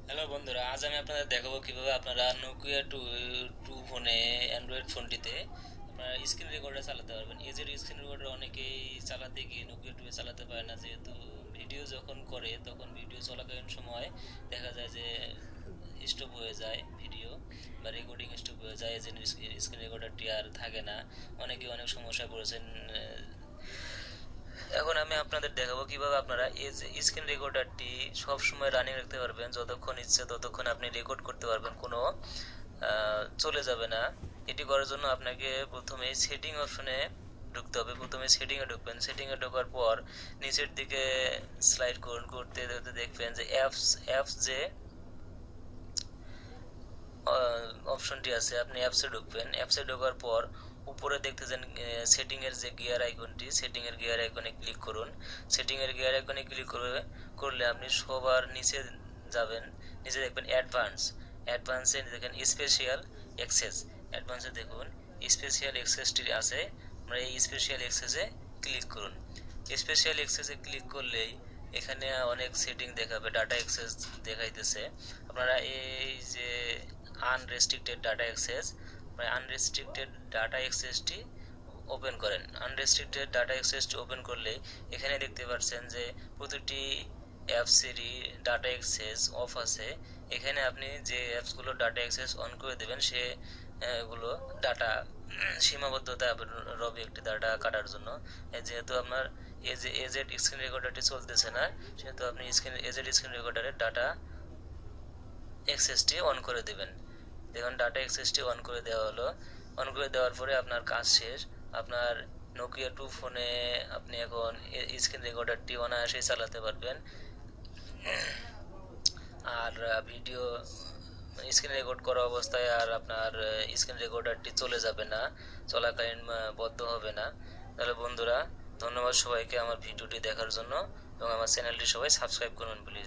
Hello বন্ধুরা, আজ আমি আপনাদের দেখাবো কিভাবে আপনারা নোকিয়া টু টু ফোনে, অ্যান্ড্রয়েড ফোনটিতে আপনারা স্ক্রিন রেকর্ডার চালাতে পারবেন। এজের স্ক্রিন রেকর্ডার অনেকেই চালাতে গিয়ে নোকিয়া টু চালাতে পারে না, যেহেতু ভিডিও যখন করে তখন ভিডিও চলাকালীন সময় দেখা যায় যে স্টপ হয়ে যায় ভিডিও, বা রেকর্ডিং স্টপ হয়ে যায়, এজের স্ক্রিন রেকর্ডারটি আর থাকে না। অনেকে অনেক সমস্যায় পড়েছেন। এখন আমি আপনাদের দেখাবো কিভাবে আপনারা এই যে স্ক্রিন রেকর্ডারটি সব সময় রানিং রাখতে পারবেন, যতক্ষণ ইচ্ছে ততক্ষণ আপনি রেকর্ড করতে পারবেন, কোনো চলে যাবে না। এটি করার জন্য আপনাকে প্রথমে সেটিং অপশনে ঢুকতে হবে। প্রথমে সেটিং এ ঢুকবেন। সেটিং এ ঢোকার পর নিচের দিকে স্লাইড করুন, করতে করতে দেখবেন যে অ্যাপস যে অপশনটি আছে, আপনি অ্যাপসে ঢুকবেন। অ্যাপসে ঢোকার পর উপরে দেখতেছেন সেটিং এর যে গিয়ার আইকনটি, সেটিং এর গিয়ার আইকনে ক্লিক করুন। সেটিং এর গিয়ার আইকনে ক্লিক করলে আপনি সবার নিচে যাবেন। নিচে দেখবেন অ্যাডভান্সে দেখেন স্পেশাল অ্যাক্সেস। অ্যাডভান্সে দেখুন স্পেশাল অ্যাক্সেসটি আছে, আমরা এই স্পেশাল অ্যাক্সেসে ক্লিক করুন। স্পেশাল অ্যাক্সেসে ক্লিক করলেই এখানে অনেক সেটিং দেখাবে, ডাটা অ্যাক্সেস দেখাইতেছে। আপনারা এই যে আনরেস্ট্রিক্টেড ডাটা অ্যাক্সেস, মানে আনরেস্ট্রিক্টেড ডাটা অ্যাক্সেসটি ওপেন করেন। আনরেস্ট্রিক্টেড ডাটা অ্যাক্সেসটি ওপেন করলে এখানে দেখতে পাচ্ছেন যে প্রতিটি অ্যাপসেরই ডাটা অ্যাক্সেস অফ আছে। এখানে আপনি যে অ্যাপসগুলো ডাটা অ্যাক্সেস অন করে দেবেন সে গুলো ডাটা সীমাবদ্ধতা রবে একটি ডাটা কাটার জন্য। যেহেতু আপনার এজেড স্ক্রিন রেকর্ডারটি চলতেছে না, সেহেতু আপনি এজেড স্ক্রিন রেকর্ডারের ডাটা অ্যাক্সেসটি অন করে দেবেন। দেখুন ডাটা অ্যাক্সেসটি অন করে দেওয়া হলো। অন করে দেওয়ার পরে আপনার কাজ শেষ। আপনার নোকিয়া টু ফোনে আপনি এখন স্ক্রিন রেকর্ডারটি অনায়াসেই চালাতে পারবেন। আর ভিডিও স্ক্রিন রেকর্ড করা অবস্থায় আর আপনার স্ক্রিন রেকর্ডারটি চলে যাবে না, চলাকালীন বন্ধ হবে না। তাহলে বন্ধুরা, ধন্যবাদ সবাইকে আমার ভিডিওটি দেখার জন্য, এবং আমার চ্যানেলটি সবাই সাবস্ক্রাইব করবেন প্লিজ।